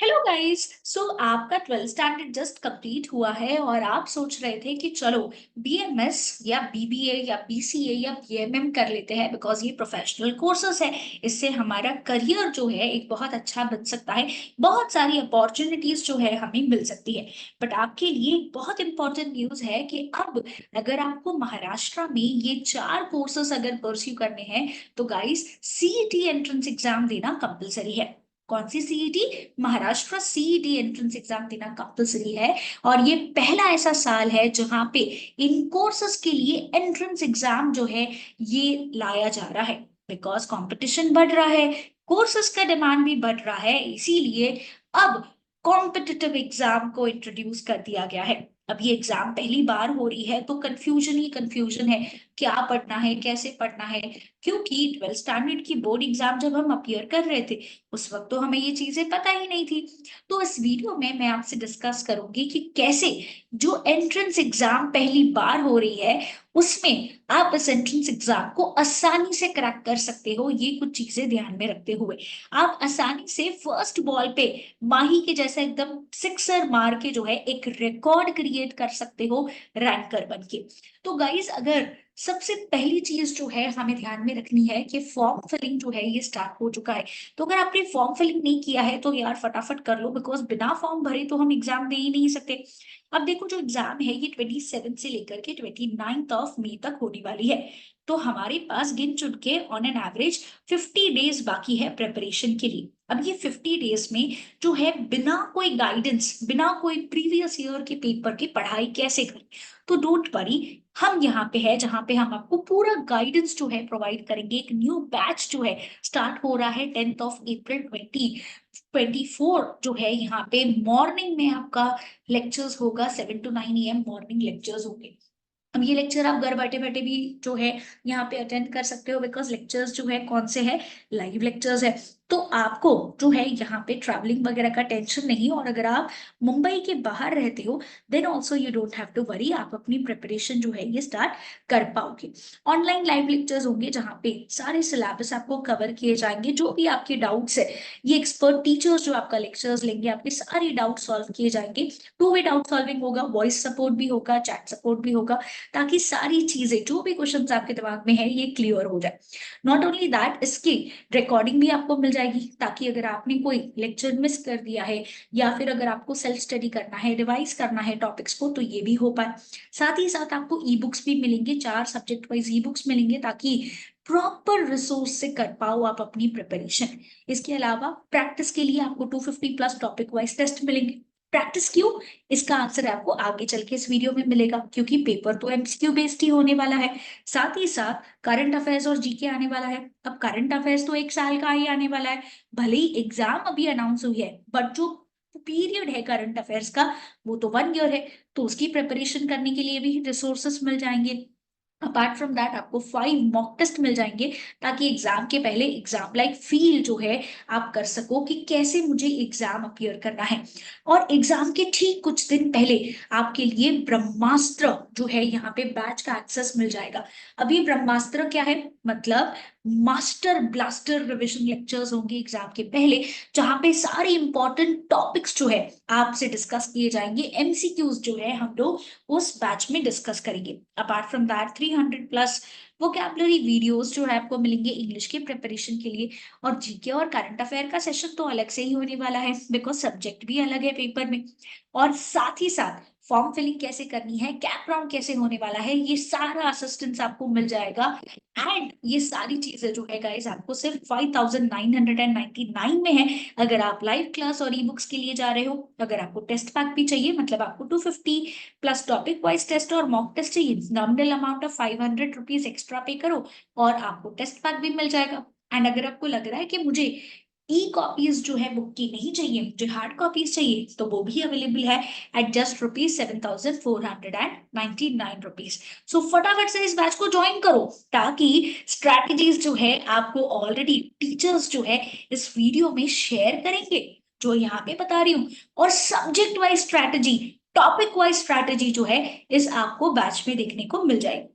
Hello guys. सो आपका 12th standard just complete हुआ है और आप सोच रहे थे कि चलो बीएमएस या बीबीए या बीसीए या बीएमएम कर लेते हैं बिकॉज ये प्रोफेशनल कोर्सेज है। इससे हमारा करियर जो है एक बहुत अच्छा बन सकता है। बहुत सारी अपॉर्चुनिटीज जो है हमें मिल सकती है। बट आपके लिए एक बहुत इंपॉर्टेंट न्यूज है कि अब अगर आपको महाराष्ट्र में ये चार कोर्सेज अगर परस्यू करने हैं तो गाइस सीईटी एंट्रेंस एग्जाम देना कंपलसरी है। कौन सी CET? Maharashtra CET entrance exam देना कंपलसरी है। और ये पहला ऐसा साल है जहां पे इन कोर्सेज के लिए एंट्रेंस एग्जाम जो है ये लाया जा रहा है। बिकॉज कंपटीशन बढ़ रहा है, कोर्सेज का डिमांड भी बढ़ रहा है, इसीलिए अब कॉम्पिटिटिव एग्जाम को इंट्रोड्यूस कर दिया गया है। अब ये एग्जाम पहली बार हो रही है तो कंफ्यूजन ही कंफ्यूजन है, क्या पढ़ना है कैसे पढ़ना है। क्योंकि 12th स्टैंडर्ड की बोर्ड एग्जाम जब हम अपियर कर रहे थे उस वक्त तो हमें ये चीजें पता ही नहीं थी। तो इस वीडियो में मैं आपसे डिस्कस करूंगी कि कैसे जो एंट्रेंस एग्जाम पहली बार हो रही है उसमें आप इस एंट्रेंस एग्जाम को आसानी से क्रैक कर सकते हो। ये कुछ चीजें ध्यान में रखते हुए आप आसानी से फर्स्ट बॉल पे माही के जैसा एकदम सिक्सर मार के जो है एक रिकॉर्ड क्रिएट कर सकते हो रैंकर बन के। तो गाइज अगर सबसे पहली चीज जो है हमें ध्यान में रखनी है कि फॉर्म फिलिंग जो है ये स्टार्ट हो चुका है। तो अगर आपने फॉर्म फिलिंग नहीं किया है तो यार फटाफट कर लो बिकॉज बिना फॉर्म भरे तो हम एग्जाम दे ही नहीं सकते। अब देखो जो एग्जाम है ये 27 से लेकर के 29 तक होने वाली है। तो हमारे पास गिन चुन के ऑन एन एवरेज 50 डेज बाकी है प्रिपरेशन के लिए। अब ये 50 डेज में जो है बिना कोई गाइडेंस बिना कोई प्रीवियस ईयर के पेपर की पढ़ाई कैसे करें। तो डोंट वरी, हम यहाँ पे है जहाँ पे हम आपको पूरा गाइडेंस जो है प्रोवाइड करेंगे। एक न्यू बैच जो है स्टार्ट हो रहा है 10 अप्रैल 2024 जो है यहाँ पे मॉर्निंग में आपका लेक्चर्स होगा 7 to 9 AM मॉर्निंग लेक्चर्स होंगे। अब ये लेक्चर आप घर बैठे बैठे भी जो है यहाँ पे अटेंड कर सकते हो बिकॉज लेक्चर्स जो है कौन से है, लाइव लेक्चर्स है। तो आपको जो है यहाँ पे ट्रैवलिंग वगैरह का टेंशन नहीं। और अगर आप मुंबई के बाहर रहते हो then also you don't have to worry, आप अपनी प्रिपरेशन जो है ये स्टार्ट कर पाओगे। ऑनलाइन लाइव लेक्चर्स होंगे जहाँ पे सारे सिलेबस आपको कवर किए जाएंगे। जो भी आपके डाउट्स है ये एक्सपर्ट टीचर्स जो आपका लेक्चर्स लेंगे आपके सारे डाउट सॉल्व किए जाएंगे। टू वे डाउट सॉल्विंग होगा, वॉइस सपोर्ट भी होगा, चैट सपोर्ट भी होगा, ताकि सारी चीजें जो भी क्वेश्चंस आपके दिमाग में है ये क्लियर हो जाए। नॉट ओनली दैट, इसकी रिकॉर्डिंग भी आपको मिल जाएगी ताकि अगर आपने कोई लेक्चर मिस कर दिया है या फिर अगर आपको सेल्फ स्टडी करना है, रिवाइज करना है टॉपिक्स को, तो ये भी हो पाए। साथ ही साथ आपको ई बुक्स भी मिलेंगे, 4 सब्जेक्ट वाइज ई बुक्स मिलेंगे ताकि प्रॉपर रिसोर्स से कर पाओ आप अपनी प्रिपरेशन। इसके अलावा प्रैक्टिस के लिए आपको 250+ टॉपिक वाइज टेस्ट मिलेंगे। प्रैक्टिस क्यों? इसका आंसर आपको आगे चल के इस वीडियो में मिलेगा क्योंकि पेपर तो एमसीक्यू बेस्ड ही होने वाला है। साथ ही साथ करंट अफेयर्स और जीके आने वाला है। अब करंट अफेयर्स तो एक साल का ही आने वाला है, भले ही एग्जाम अभी अनाउंस हुई है बट जो पीरियड है करंट अफेयर्स का वो तो 1 ईयर है। तो उसकी प्रिपरेशन करने के लिए भी रिसोर्सेस मिल जाएंगे। अपार्ट फ्रॉम दैट आपको 5 मॉक टेस्ट मिल जाएंगे ताकि एग्जाम के पहले एग्जाम लाइक फील जो है आप कर सको कि कैसे मुझे एग्जाम अपियर करना है। और एग्जाम के ठीक कुछ दिन पहले आपके लिए ब्रह्मास्त्र जो है यहाँ पे बैच का एक्सेस मिल जाएगा। अभी ब्रह्मास्त्र क्या है? मतलब मास्टर ब्लास्टर रिविजन लेक्चर्स होंगे एग्जाम के पहले, जहां पे सारे इंपॉर्टेंट टॉपिक्स जो है आपसे डिस्कस किए जाएंगे। एमसीक्यूज जो है हम लोग उस बैच में डिस्कस करेंगे। Apart from that 300+ vocabulary videos जो है आपको मिलेंगे इंग्लिश के प्रिपरेशन के लिए। और जीके और करंट अफेयर का सेशन तो अलग से ही होने वाला है बिकॉज सब्जेक्ट भी अलग है पेपर में। और साथ ही साथ फॉर्म फिलिंग कैसे करनी है, कैप राउंड कैसे होने वाला है, ये सारा असिस्टेंस आपको मिल जाएगा। एंड ये सारी चीजें जो है गाइस आपको सिर्फ 5999 में है अगर आप लाइव क्लास और ई बुक्स के लिए जा रहे हो। अगर आपको टेस्ट पैक भी चाहिए मतलब आपको 250+ टॉपिक वाइज टेस्ट और मॉक टेस्ट चाहिए, nominal amount of 500 rupees extra पे करो और आपको टेस्ट पैक भी मिल जाएगा। एंड अगर आपको लग रहा है कि मुझे ई कॉपीज जो है बुक की नहीं चाहिए, मुझे हार्ड कॉपीज चाहिए, तो वो भी अवेलेबल है एट जस्ट रुपीज 7499। सो फटाफट से इस बैच को ज्वाइन करो ताकि स्ट्रैटेजीज जो है आपको ऑलरेडी टीचर्स जो है इस वीडियो में शेयर करेंगे जो यहाँ पे बता रही हूँ। और subject wise strategy, topic wise strategy जो है इस आपको बैच में देखने को मिल जाएगी।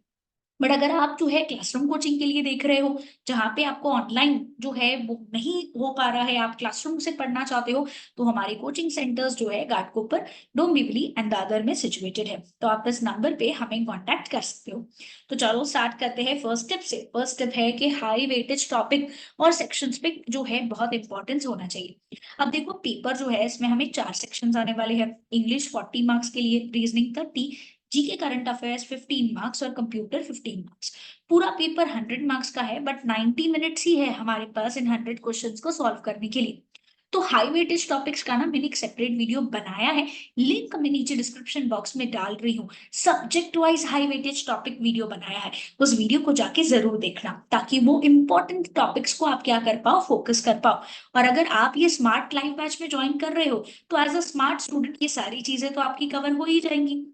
बट अगर आप जो है क्लासरूम कोचिंग के लिए देख रहे हो, जहाँ पे आपको ऑनलाइन जो है वो नहीं हो पा रहा है, आप क्लासरूम से पढ़ना चाहते हो, तो हमारे कोचिंग सेंटर्स जो है घाटकोपर, डोंबिवली एंड दादर में सिचुएटेड है। तो आप इस नंबर पे हमें कांटेक्ट कर सकते हो। तो चलो स्टार्ट करते हैं फर्स्ट स्टेप से। फर्स्ट स्टेप है कि हाई वेटेज टॉपिक और सेक्शंस पे जो है बहुत इंपॉर्टेंस होना चाहिए। अब देखो पेपर जो है इसमें हमें 4 सेक्शंस आने वाले हैं। इंग्लिश 40 मार्क्स के लिए, reasoning 30, GK current affairs 15 marks और कंप्यूटर 15 मार्क्स। पूरा पेपर 100 मार्क्स का है, बट 90 मिनट्स ही है हमारे पास इन 100 क्वेश्चंस को सॉल्व करने के लिए। तो हाई वेटेज टॉपिक्स का ना मैंने एक सेपरेट वीडियो बनाया है, लिंक मैं नीचे डिस्क्रिप्शन बॉक्स में डाल रही हूँ। Subject wise high weightage topic video बनाया है, उस वीडियो को जाके जरूर देखना, ताकि वो इंपॉर्टेंट टॉपिक्स को आप क्या कर पाओ, फोकस कर पाओ। और अगर आप ये स्मार्ट लाइव बैच में ज्वाइन कर रहे हो, तो एज अ स्मार्ट स्टूडेंट ये सारी चीजें तो आपकी कवर हो ही जाएंगी।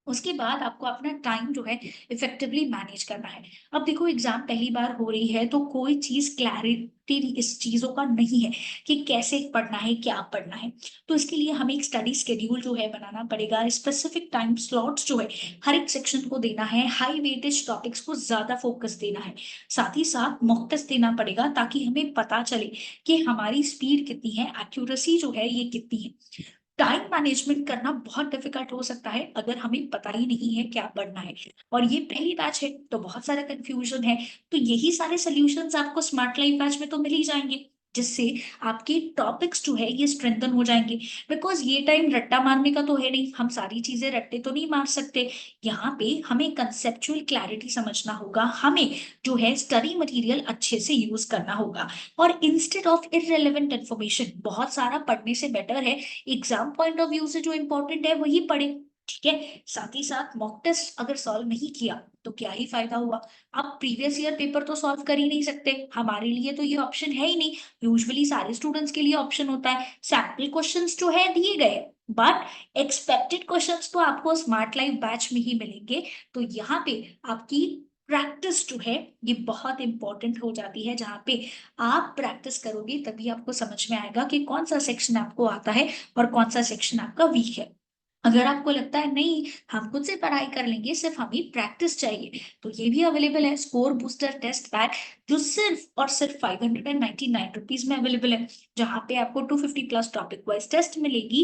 उसके बाद आपको अपना टाइम जो है इफेक्टिवली मैनेज करना है। अब देखो एग्जाम पहली बार हो रही है, तो कोई चीज क्लैरिटी इस चीजों का नहीं है कि कैसे पढ़ना है, क्या पढ़ना है। तो इसके लिए हमें एक स्टडी शेड्यूल जो है बनाना पड़ेगा, स्पेसिफिक टाइम स्लॉट्स जो है हर एक सेक्शन को देना है, हाई वेटेज टॉपिक्स को ज्यादा फोकस देना है। साथ ही साथ मॉक टेस्ट देना पड़ेगा, ताकि हमें पता चले कि हमारी स्पीड कितनी है, एक्यूरेसी जो है ये कितनी है। टाइम मैनेजमेंट करना बहुत डिफिकल्ट हो सकता है अगर हमें पता ही नहीं है क्या पढ़ना है, और ये पहली बैच है तो बहुत सारा कंफ्यूजन है। तो यही सारे सॉल्यूशंस आपको स्मार्ट लाइफ बैच में तो मिल ही जाएंगे, जिससे आपके टॉपिक्स जो है ये स्ट्रेंथन हो जाएंगे। बिकॉज ये टाइम रट्टा मारने का तो है नहीं, हम सारी चीजें रट्टे तो नहीं मार सकते। यहाँ पे हमें कंसेप्चुअल क्लैरिटी समझना होगा, हमें जो है स्टडी मटेरियल अच्छे से यूज करना होगा। और इंस्टेड ऑफ इररिलेवेंट इन्फॉर्मेशन बहुत सारा पढ़ने से बेटर है एग्जाम पॉइंट ऑफ व्यू से जो इंपॉर्टेंट है वही पढ़े। ठीक है, साथ ही साथ मॉक टेस्ट अगर सॉल्व नहीं किया तो क्या ही फायदा हुआ। आप प्रीवियस ईयर पेपर तो सॉल्व कर ही नहीं सकते, हमारे लिए तो ये ऑप्शन है ही नहीं। यूजुअली सारे स्टूडेंट्स के लिए ऑप्शन होता है, सैंपल क्वेश्चंस जो है दिए गए, बट एक्सपेक्टेड क्वेश्चंस तो आपको स्मार्ट लाइफ बैच में ही मिलेंगे। तो यहाँ पे आपकी प्रैक्टिस जो है ये बहुत इंपॉर्टेंट हो जाती है, जहाँ पे आप प्रैक्टिस करोगे तभी आपको समझ में आएगा कि कौन सा सेक्शन आपको आता है और कौन सा सेक्शन आपका वीक है। अगर आपको लगता है नहीं हम खुद से पढ़ाई कर लेंगे, सिर्फ हमें प्रैक्टिस चाहिए, तो ये भी अवेलेबल है, स्कोर बूस्टर टेस्ट पैक, जो सिर्फ और सिर्फ 599 रुपीज में अवेलेबल है। जहाँ पे आपको 250 प्लस टॉपिक वाइज टेस्ट मिलेगी,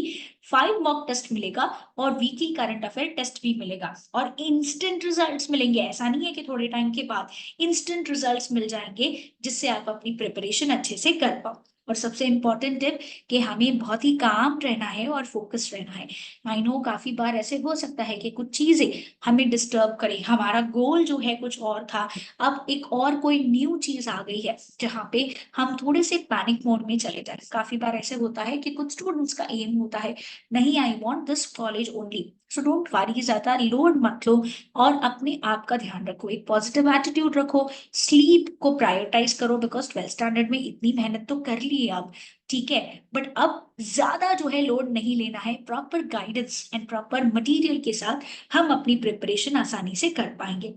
5 मॉक टेस्ट मिलेगा, और वीकली करंट अफेयर टेस्ट भी मिलेगा, और इंस्टेंट रिजल्ट्स मिलेंगे। ऐसा नहीं है कि थोड़े टाइम के बाद, इंस्टेंट रिजल्ट्स मिल जाएंगे, जिससे आप अपनी प्रिपरेशन अच्छे से कर पाओ। और सबसे इंपॉर्टेंट टिप कि हमें बहुत ही काम रहना है और फोकस रहना है। आई नो काफी बार ऐसे हो सकता है कि कुछ चीजें हमें डिस्टर्ब करें, हमारा गोल जो है कुछ और था, अब एक और कोई न्यू चीज आ गई है, जहाँ पे हम थोड़े से पैनिक मोड में चले जाए। काफी बार ऐसे होता है कि कुछ स्टूडेंट्स का एम होता है, नहीं I want this college only, so don't worry, ज्यादा लोड मत लो, और अपने आप का ध्यान रखो, एक पॉजिटिव एटीट्यूड रखो, स्लीप को प्रायोरिटाइज करो, बिकॉज 12th स्टैंडर्ड में इतनी मेहनत तो कर ली है अब। ठीक है, बट अब ज्यादा जो है लोड नहीं लेना है, proper guidance and proper material के साथ हम अपनी प्रिपरेशन आसानी से कर पाएंगे।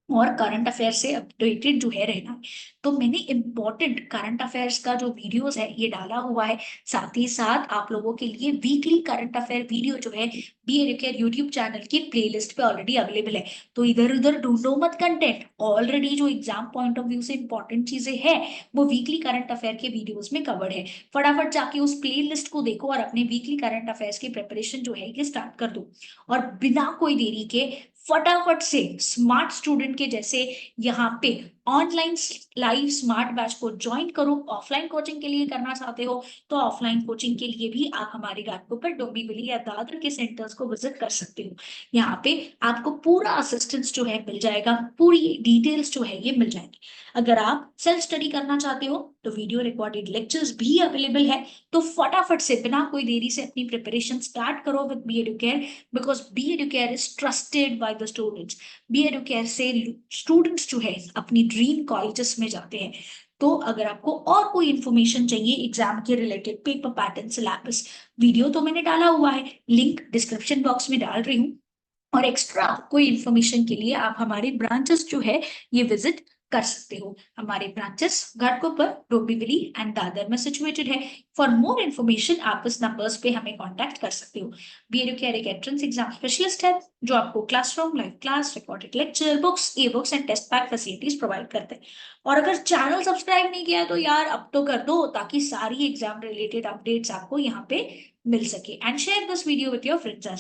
और करंट अफेयर से अपडेटेड जो है रहना है। तो मैंने इंपॉर्टेंट करंट अफेयर्स का जो वीडियोस है ये डाला हुआ है। साथ ही साथ आप लोगों के लिए वीकली करंट अफेयर वीडियो जो है बी एडुकेयर यूट्यूब चैनल की प्लेलिस्ट पे ऑलरेडी अवेलेबल है। तो इधर उधर ढूंढो मत कंटेंट, ऑलरेडी जो एग्जाम पॉइंट ऑफ व्यू से इंपॉर्टेंट चीजें हैं वो वीकली करंट अफेयर के वीडियोस में कवर्ड है। फटाफट जाके उस प्ले लिस्ट को देखो और अपने वीकली करंट अफेयर्स की प्रिपरेशन जो है ये स्टार्ट कर दो। और बिना कोई देरी के फटाफट से स्मार्ट स्टूडेंट के जैसे यहाँ पे ऑनलाइन लाइव स्मार्ट बैच को ज्वाइन करो। ऑफलाइन कोचिंग के लिए करना चाहते हो तो ऑफलाइन कोचिंग के लिए भी आप हमारे घाटकोपर, डोंबिवली या दादर के सेंटर्स को विजिट कर सकते हो। यहाँ पे आपको पूरा असिस्टेंस जो है मिल जाएगा, पूरी डिटेल्स जो है ये मिल जाएगी। अगर आप सेल्फ स्टडी करना चाहते हो तो वीडियो रिकॉर्डेड लेक्चर्स भी अवेलेबल है। तो फटाफट से बिना कोई देरी से अपनी प्रिपरेशन स्टार्ट करो with B Educare, because B Educare is trusted by the students. B Educare से स्टूडेंट्स जो है अपनी ड्रीम कॉलेजेस में जाते हैं। तो अगर आपको और कोई इंफॉर्मेशन चाहिए एग्जाम के related, paper pattern, syllabus, video तो मैंने डाला हुआ है, लिंक डिस्क्रिप्शन बॉक्स में डाल रही हूँ। और एक्स्ट्रा कोई इंफॉर्मेशन के लिए आप हमारे ब्रांचेस जो है ये विजिट कर सकते हो। हमारे ब्रांचेस घाटकोपर, डोंबिवली एंड दादर में सिचुएटेड है। फॉर मोर इन्फॉर्मेशन आप इस नंबर्स पे हमें कांटेक्ट कर सकते हो। BA एक एंट्रेंस एग्जाम स्पेशलिस्ट है जो आपको classroom, live class, recorded lecture, books, e books and test pack facilities provide करते हैं। और अगर चैनल सब्सक्राइब नहीं किया है तो यार अब तो कर दो, ताकि सारी एग्जाम रिलेटेड अपडेट्स आपको यहाँ पे मिल सके। And share this video with your friends as well.